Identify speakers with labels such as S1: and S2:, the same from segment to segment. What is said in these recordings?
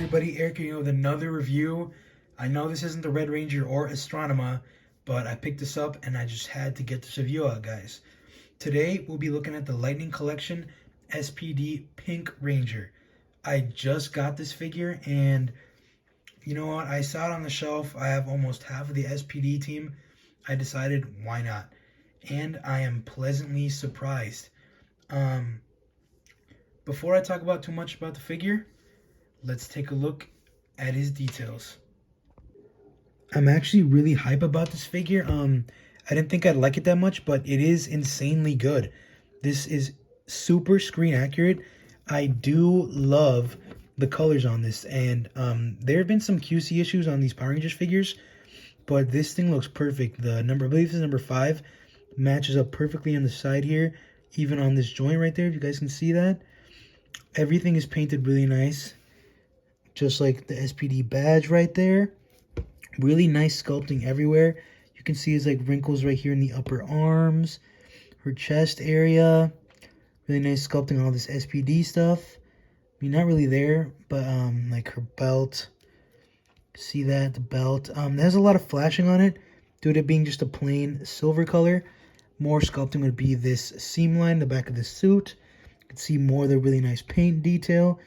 S1: everybody, Eric here with another review. I know this isn't the Red Ranger or Astronema, but I picked this up and I just had to get this review out, guys. Today, we'll be looking at the Lightning Collection SPD Pink Ranger. I just got this figure and you know what? I saw it on the shelf. I have almost half of the SPD team. I decided, why not? And I am pleasantly surprised. Before I talk about too much about the figure, let's take a look at his details. I'm actually really hype about this figure. I didn't think I'd like it that much, but it is insanely good. This is super screen accurate. I do love the colors on this, and there have been some QC issues on these Power Rangers figures, but this thing looks perfect. The number, I believe this is number 5, matches up perfectly on the side here, even on this joint right there, if you guys can see that. Everything is painted really nice, just like the SPD badge right there. Really nice sculpting everywhere. You can see his like wrinkles right here in the upper arms, her chest area. Really nice sculpting all this SPD stuff. I mean, not really there, but like her belt. See that, the belt. There's a lot of flashing on it, due to it being just a plain silver color. More sculpting would be this seam line, the back of the suit. You can see more of the really nice paint detail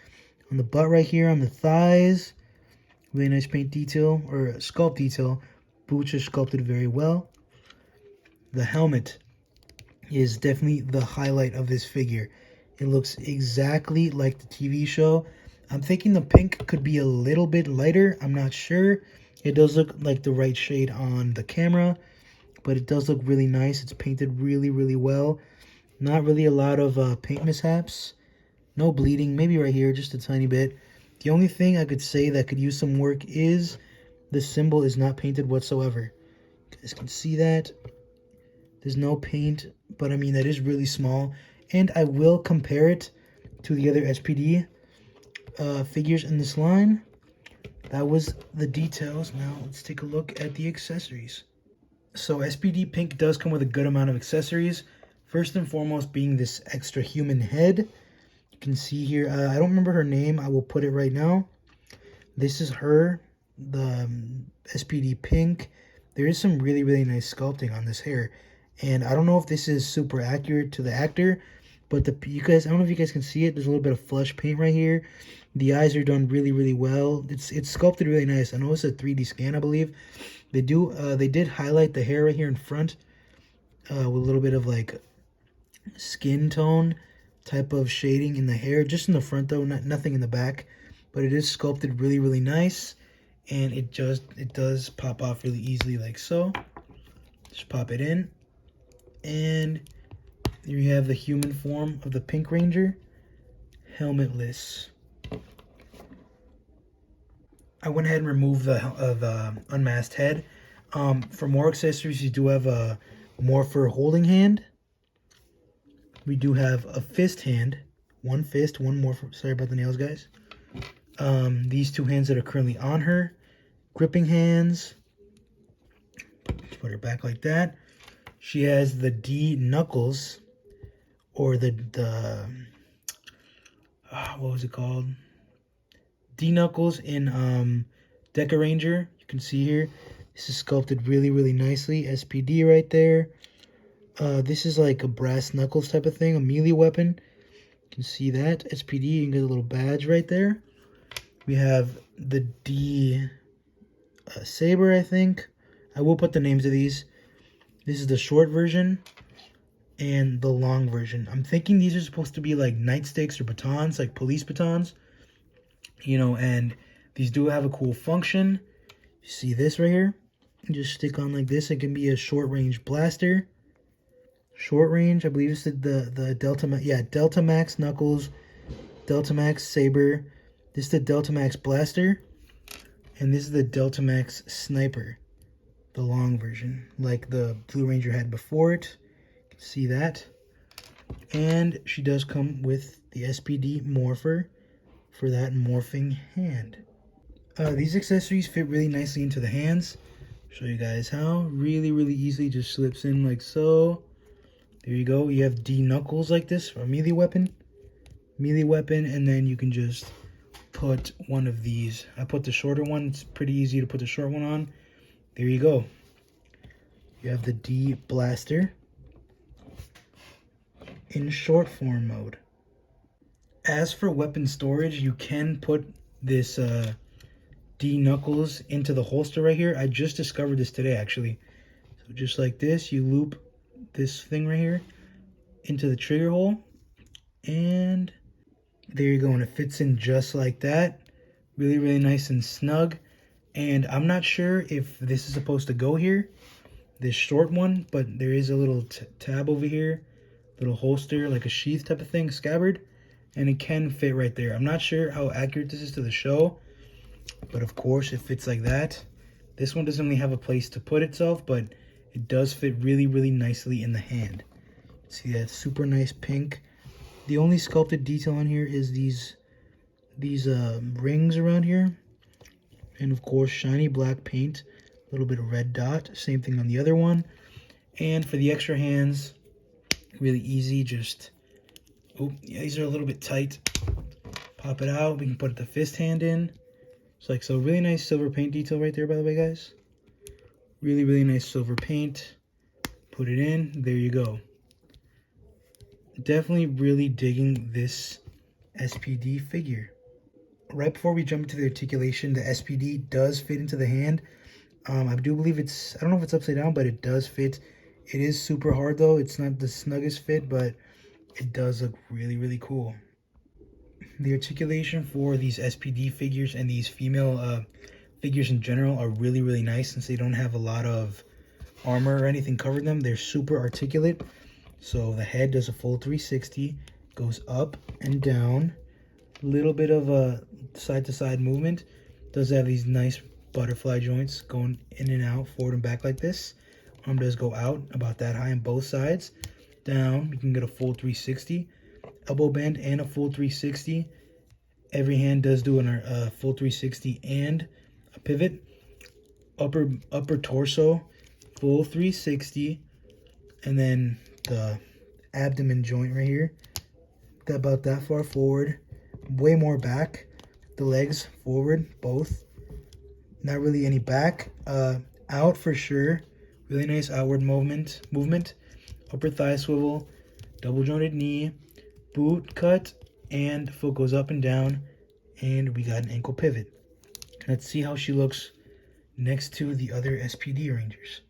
S1: on the butt right here, on the thighs. Really nice paint detail, or sculpt detail. Boots are sculpted very well. The helmet is definitely the highlight of this figure. It looks exactly like the TV show. I'm thinking the pink could be a little bit lighter. I'm not sure. It does look like the right shade on the camera, but it does look really nice. It's painted really, really well. Not really a lot of paint mishaps. No bleeding, maybe right here, just a tiny bit. The only thing I could say that could use some work is the symbol is not painted whatsoever. You guys can see that. There's no paint, but I mean, that is really small. And I will compare it to the other SPD figures in this line. That was the details. Now let's take a look at the accessories. So SPD Pink does come with a good amount of accessories. First and foremost being this extra human head. You can see here, I don't remember her name. I will put it right now. This is her, the SPD Pink. There is some really, really nice sculpting on this hair. And I don't know if this is super accurate to the actor, but you guys, I don't know if you guys can see it. There's a little bit of flesh paint right here. The eyes are done really, really well. It's sculpted really nice. I know it's a 3D scan, I believe. They did highlight the hair right here in front with a little bit of like skin tone type of shading in the hair, just in the front though, nothing in the back, but it is sculpted really, really nice, and it does pop off really easily like so. Just pop it in, and here you have the human form of the Pink Ranger, helmetless. I went ahead and removed the unmasked head. For more accessories, you do have a morpher holding hand. We do have a fist hand. One fist, one morpher. Sorry about the nails, guys. These two hands that are currently on her. Gripping hands. Put her back like that. She has the D knuckles. Or the what was it called? D knuckles in Deca Ranger. You can see here. This is sculpted really, really nicely. SPD right there. This is like a brass knuckles type of thing, a melee weapon. You can see that. SPD, you can get a little badge right there. We have the D saber, I think. I will put the names of these. This is the short version and the long version. I'm thinking these are supposed to be like nightsticks or batons, like police batons. You know, and these do have a cool function. You see this right here? You just stick on like this. It can be a short range blaster. Short range, I believe it's the Delta Max, yeah, Delta Max Knuckles, Delta Max Saber. This is the Delta Max Blaster, and this is the Delta Max Sniper, the long version, like the Blue Ranger had before it. You can see that. And she does come with the SPD Morpher for that morphing hand. These accessories fit really nicely into the hands. Show you guys how. Really, really easily just slips in like so. There you go. You have D knuckles like this for a melee weapon. And then you can just put one of these. I put the shorter one. It's pretty easy to put the short one on. There you go. You have the D Blaster in short form mode. As for weapon storage, you can put this D Knuckles into the holster right here. I just discovered this today, actually. So just like this, you loop this thing right here into the trigger hole, and there you go, and it fits in just like that. Really, really nice and snug. And I'm not sure if this is supposed to go here, this short one, but there is a little tab over here, little holster, like a sheath type of thing, scabbard, and it can fit right there. I'm not sure how accurate this is to the show, but of course it fits like that. This one doesn't really have a place to put itself, but it does fit really, really nicely in the hand. See that super nice pink. The only sculpted detail on here is these rings around here, and of course shiny black paint, a little bit of red dot. Same thing on the other one. And for the extra hands, really easy. Just, oh yeah, these are a little bit tight. Pop it out. We can put the fist hand in. It's like so. Really nice silver paint detail right there, by the way, guys. Really, really nice silver paint. Put it in. There you go. Definitely really digging this SPD figure. Right before we jump into the articulation, the SPD does fit into the hand. I do believe it's, I don't know if it's upside down, but it does fit. It is super hard though. It's not the snuggest fit, but it does look really, really cool. The articulation for these SPD figures and these female figures in general are really, really nice, since they don't have a lot of armor or anything covering them. They're super articulate. So the head does a full 360, goes up and down, a little bit of a side-to-side movement. Does have these nice butterfly joints going in and out, forward and back like this. Arm does go out about that high on both sides. Down, you can get a full 360. Elbow bend and a full 360. Every hand does do a full 360 and a pivot. Upper torso, full 360. And then the abdomen joint right here, about that far forward, way more back. The legs forward, both. Not really any back. Out for sure. Really nice outward movement. Upper thigh swivel, double jointed knee, boot cut, and foot goes up and down, and we got an ankle pivot. Let's see how she looks next to the other SPD Rangers.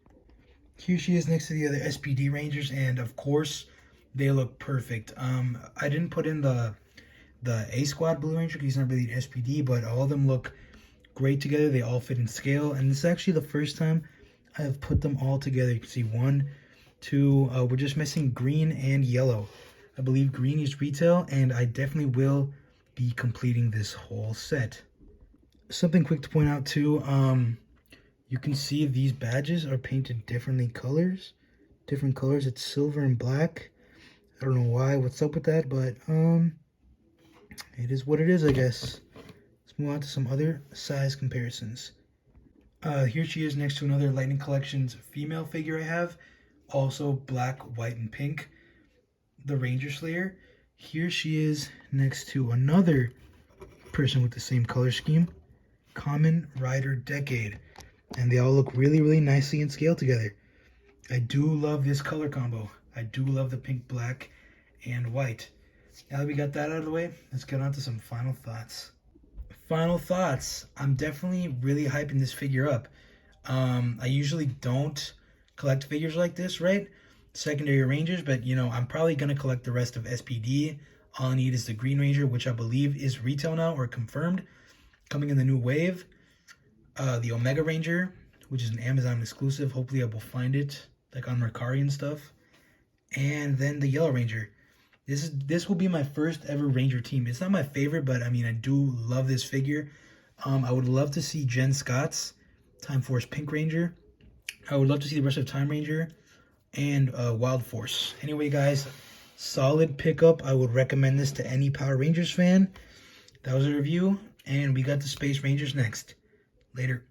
S1: Here she is next to the other SPD Rangers, and of course, they look perfect. I didn't put in the A Squad Blue Ranger because he's not really an SPD, but all of them look great together. They all fit in scale, and this is actually the first time I have put them all together. You can see 1, 2, we're just missing green and yellow. I believe green is retail, and I definitely will be completing this whole set. Something quick to point out too, you can see these badges are painted different colors. It's silver and black. I don't know why, what's up with that, but it is what it is, I guess. Let's move on to some other size comparisons. Here she is next to another Lightning Collections female figure I have. Also black, white, and pink. The Ranger Slayer. Here she is next to another person with the same color scheme. Kamen Rider Decade. And they all look really, really nicely in scale together. I do love this color combo. I do love the pink, black, and white. Now that we got that out of the way, let's get on to some final thoughts. I'm definitely really hyping this figure up. I usually don't collect figures like this, right? Secondary Rangers, but you know, I'm probably going to collect the rest of SPD. All I need is the Green Ranger, which I believe is retail now or confirmed, coming in the new wave. The Omega Ranger, which is an Amazon exclusive. Hopefully I will find it like on Mercari and stuff. And then the Yellow Ranger. This will be my first ever Ranger team. It's not my favorite, but I mean, I do love this figure. I would love to see Jen Scott's Time Force Pink Ranger. I would love to see the rest of Time Ranger and Wild Force. Anyway, guys, solid pickup. I would recommend this to any Power Rangers fan. That was a review, and we got the Space Rangers next. Later.